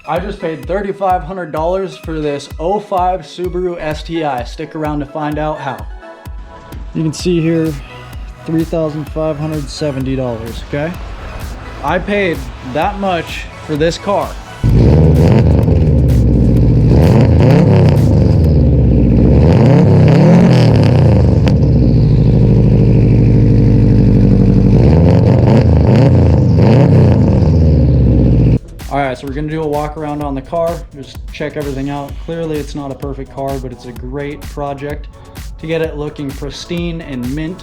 I just paid $3,500 for this 05 Subaru STi. Stick around to find out how. You can see here, $3,570, okay? I paid that much for this car. Alright, so we're going to do a walk around on the car, just check everything out. Clearly it's not a perfect car, but it's a great project to get it looking pristine and mint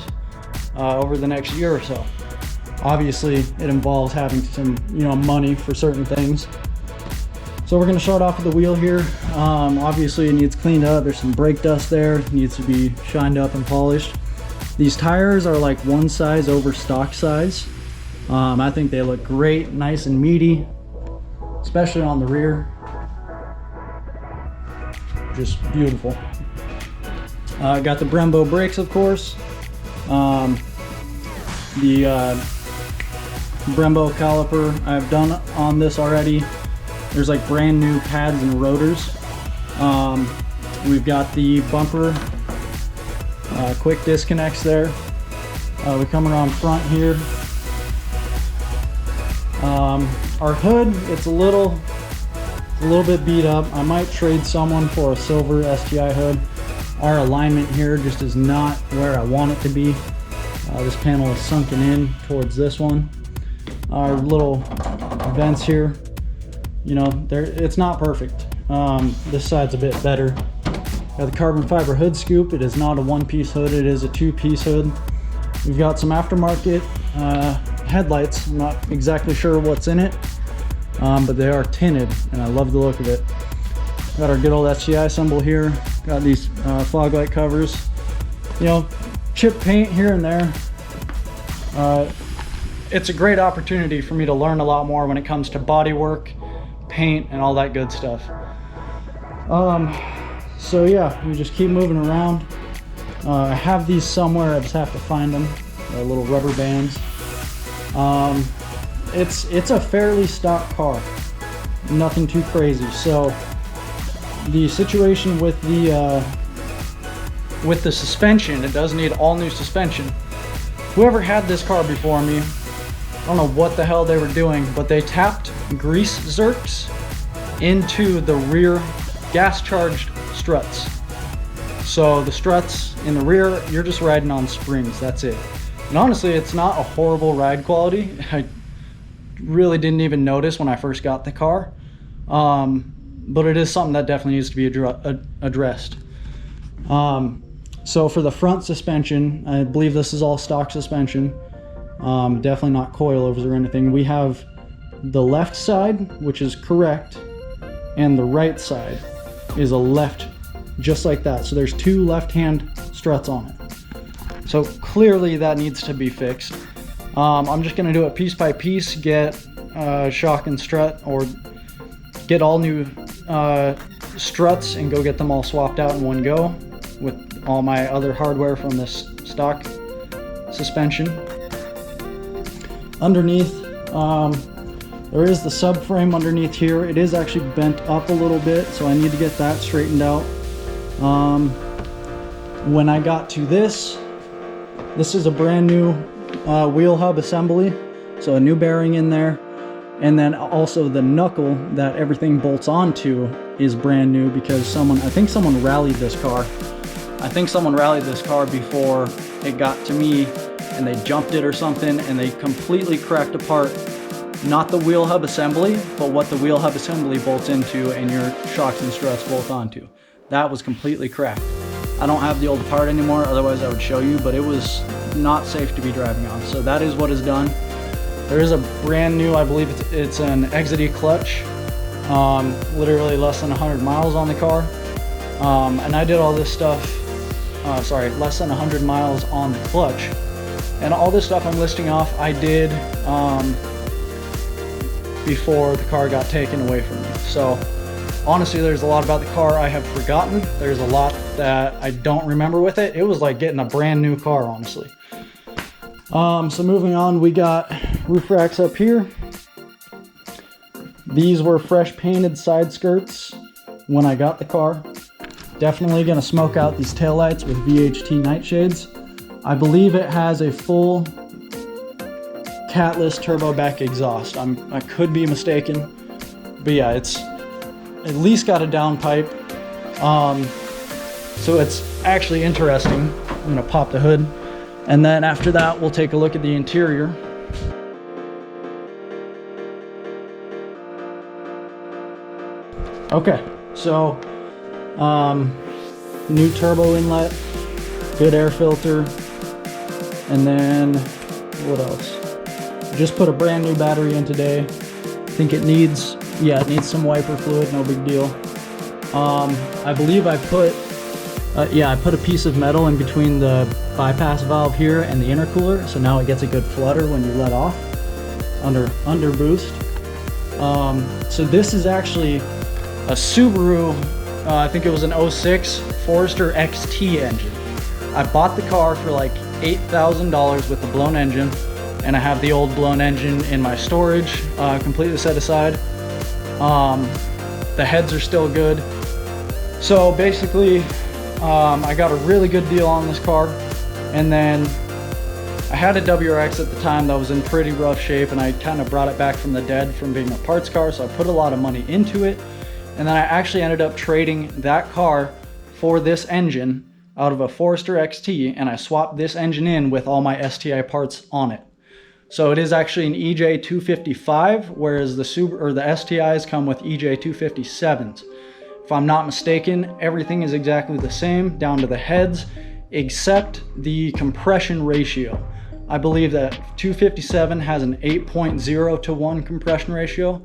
over the next year or so. Obviously it involves having some, money for certain things. So we're going to start off with the wheel here. Obviously it needs cleaned up. There's some brake dust there. It needs to be shined up and polished. These tires are like one size over stock size. I think they look great, nice and meaty, especially on the rear. Just beautiful. Got the Brembo brakes, of course. The Brembo caliper I've done on this already. There's like brand new pads and rotors. We've got the bumper quick disconnects there. We come around front here. Our hood, it's a little bit beat up. I might trade someone for a silver STi hood. Our alignment here just is not where I want it to be. This panel is sunken in towards this one. Our little vents here, it's not perfect. This side's a bit better. Got the carbon fiber hood scoop. It is not a one-piece hood, it is a two-piece hood. We've got some aftermarket headlights. I'm not exactly sure what's in it, but they are tinted and I love the look of it. Got our good old STi symbol here. Got these fog light covers. Chip paint here and there. It's a great opportunity for me to learn a lot more when it comes to body work, paint, and all that good stuff. So yeah, we just keep moving around. I have these somewhere, I just have to find them. Little rubber bands. It's a fairly stock car, nothing too crazy. So the situation with the suspension, it does need all new suspension. Whoever had this car before me, I don't know what the hell they were doing, but they tapped grease zerks into the rear gas charged struts. So the struts in the rear, you're just riding on springs, that's it. And honestly, it's not a horrible ride quality. I really didn't even notice when I first got the car. But it is something that definitely needs to be addressed. So for the front suspension, I believe this is all stock suspension. Definitely not coilovers or anything. We have the left side, which is correct, and the right side is a left, just like that. So there's two left-hand struts on it. So clearly that needs to be fixed. I'm just gonna do it piece by piece, get shock and strut, or get all new struts and go get them all swapped out in one go with all my other hardware from this stock suspension. Underneath, there is the subframe underneath here. It is actually bent up a little bit, so I need to get that straightened out. When I got to this is a brand new wheel hub assembly, so a new bearing in there, and then also the knuckle that everything bolts onto is brand new because I think someone rallied this car. I think someone rallied this car before it got to me and they jumped it or something, and they completely cracked apart not the wheel hub assembly, but what the wheel hub assembly bolts into and your shocks and struts bolt onto. That was completely cracked. I don't have the old part anymore, otherwise I would show you, but it was not safe to be driving on. So that is what is done. There is a brand new, I believe it's an Exity clutch, literally less than 100 miles on the car. And I did all this stuff, less than 100 miles on the clutch. And all this stuff I'm listing off, I did before the car got taken away from me. So honestly, there's a lot about the car I have forgotten. There's a lot that I don't remember with it. It was like getting a brand new car, honestly. So moving on, we got roof racks up here. These were fresh painted side skirts when I got the car. Definitely gonna smoke out these taillights with VHT nightshades. I believe it has a full catless turbo back exhaust. I could be mistaken, but yeah, it's at least got a downpipe. So it's actually interesting. I'm gonna pop the hood, and then after that, we'll take a look at the interior. Okay, so new turbo inlet, good air filter, and then what else? Just put a brand new battery in today. I think it needs some wiper fluid, no big deal. I believe I put a piece of metal in between the bypass valve here and the intercooler, so now it gets a good flutter when you let off under boost. So this is actually a Subaru, I think it was an 06 Forester XT engine. I bought the car for like $8,000 with the blown engine, and I have the old blown engine in my storage, completely set aside. The heads are still good. So basically, I got a really good deal on this car, and then I had a WRX at the time that was in pretty rough shape, and I kind of brought it back from the dead from being a parts car, so I put a lot of money into it. And then I actually ended up trading that car for this engine out of a Forester XT, and I swapped this engine in with all my STi parts on it. So it is actually an EJ255, whereas the STIs come with EJ257s. If I'm not mistaken, everything is exactly the same down to the heads, except the compression ratio. I believe that 257 has an 8.0 to 1 compression ratio.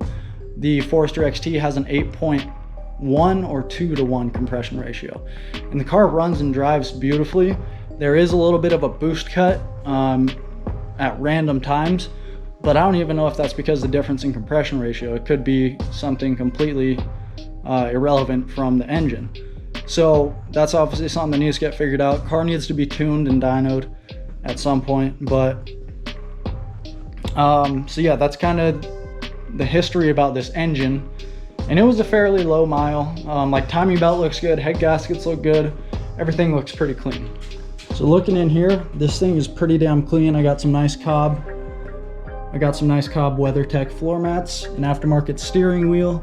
The Forester XT has an 8.1 or 2 to 1 compression ratio. And the car runs and drives beautifully. There is a little bit of a boost cut at random times, but I don't even know if that's because of the difference in compression ratio. It could be something completely irrelevant from the engine. So that's obviously something that needs to get figured out. Car needs to be tuned and dynoed at some point, but so yeah, that's kind of the history about this engine. And it was a fairly low mile. Like timing belt looks good, head gaskets look good, everything looks pretty clean. So looking in here, this thing is pretty damn clean. I got some nice Cobb WeatherTech floor mats, an aftermarket steering wheel,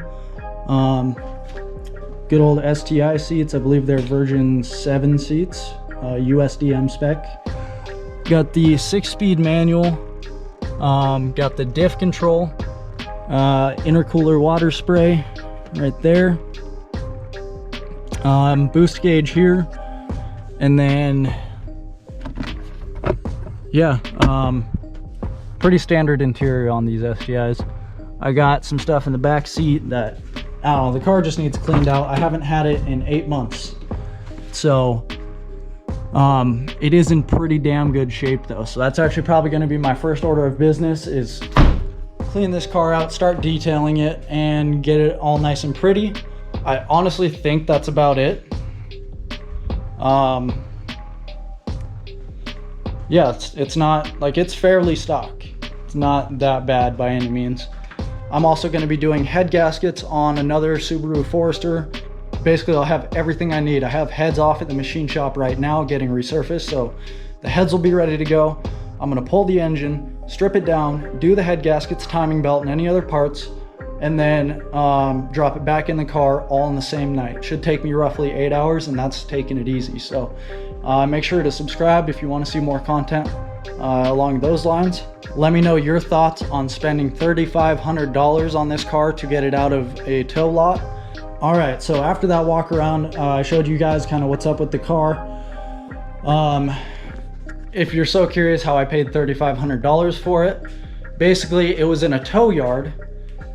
good old STi seats. I believe they're version 7 seats, USDM spec. Got the 6-speed manual, got the diff control, intercooler water spray right there, boost gauge here, and then yeah, pretty standard interior on these STIs. I got some stuff in the back seat that, I don't know, the car just needs cleaned out. I haven't had it in 8 months, so it is in pretty damn good shape though. So that's actually probably going to be my first order of business, is clean this car out, start detailing it, and get it all nice and pretty. I honestly think that's about it. Yeah, it's not like, it's fairly stock. It's not that bad by any means. I'm also going to be doing head gaskets on another Subaru Forester. Basically, I'll have everything I need. I have heads off at the machine shop right now getting resurfaced, so the heads will be ready to go. I'm going to pull the engine, strip it down, do the head gaskets, timing belt, and any other parts, and then drop it back in the car all in the same night. Should take me roughly 8 hours, and that's taking it easy. So make sure to subscribe if you want to see more content along those lines. Let me know your thoughts on spending $3,500 on this car to get it out of a tow lot. All right, so after that walk around, I showed you guys kind of what's up with the car. If you're so curious how I paid $3,500 for it, basically it was in a tow yard,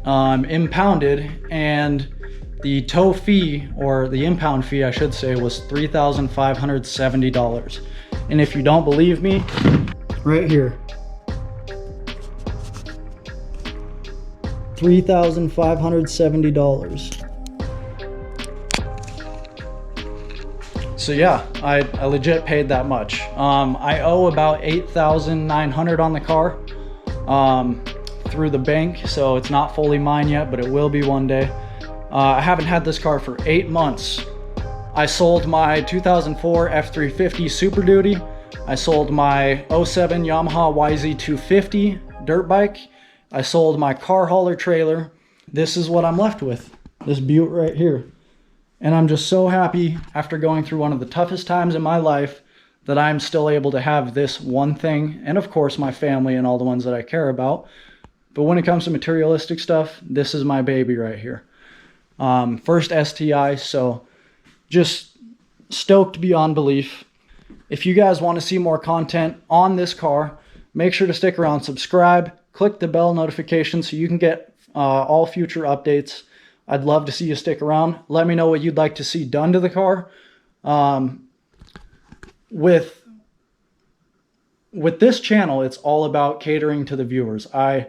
impounded, and the tow fee, or the impound fee I should say, was $3,570. And if you don't believe me, right here, $3,570. So yeah, I legit paid that much. I owe about $8,900 on the car. through the bank, so it's not fully mine yet, but it will be one day. I haven't had this car for 8 months. I sold my 2004 F350 Super Duty. I sold my 07 Yamaha YZ250 dirt bike. I sold my car hauler trailer. This is what I'm left with, this Butte right here. And I'm just so happy after going through one of the toughest times in my life that I'm still able to have this one thing, and of course my family and all the ones that I care about. But when it comes to materialistic stuff, this is my baby right here. First STi, so just stoked beyond belief. If you guys want to see more content on this car, make sure to stick around, subscribe, click the bell notification so you can get all future updates. I'd love to see you stick around. Let me know what you'd like to see done to the car. With this channel, it's all about catering to the viewers. I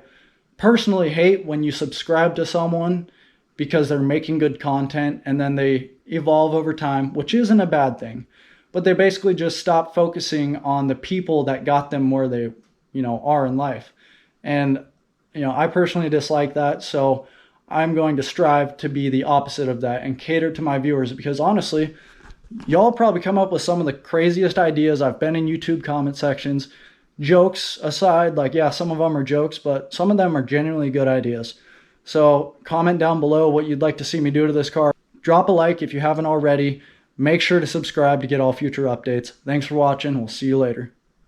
personally hate when you subscribe to someone because they're making good content and then they evolve over time, which isn't a bad thing. But they basically just stop focusing on the people that got them where they, are in life. And, I personally dislike that. So I'm going to strive to be the opposite of that and cater to my viewers, because honestly, y'all probably come up with some of the craziest ideas. I've been in YouTube comment sections. Jokes aside, yeah, some of them are jokes, but some of them are genuinely good ideas. So comment down below what you'd like to see me do to this car. Drop a like if you haven't already. Make sure to subscribe to get all future updates. Thanks for watching. We'll see you later.